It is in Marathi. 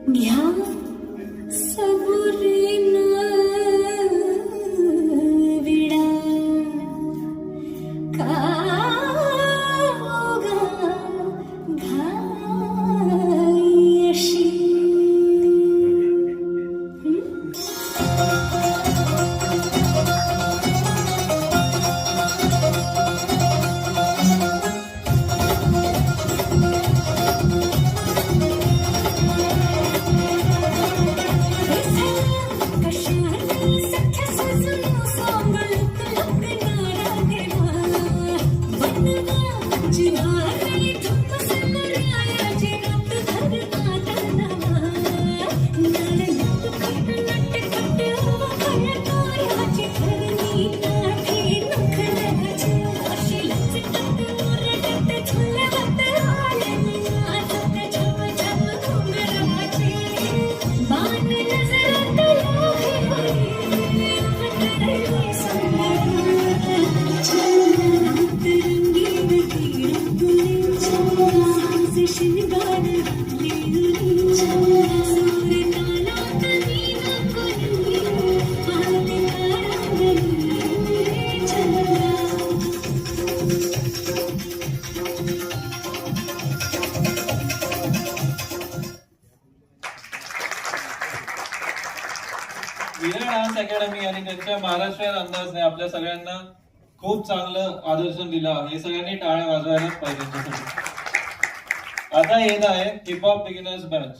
घ्या सबुरीनं विडा का उगा घाई अशी. विरा डान्स अकॅडमी आणि त्यांच्या महाराष्ट्रीयन अंदाजने आपल्या सगळ्यांना खूप चांगलं आदर्शन दिलं आहे. हे सगळ्यांनी टाळ्या वाजवायलाच पाहिजे त्यांच्यासाठी. आता येत आहे हिप हॉप बिगिनर्स बॅच.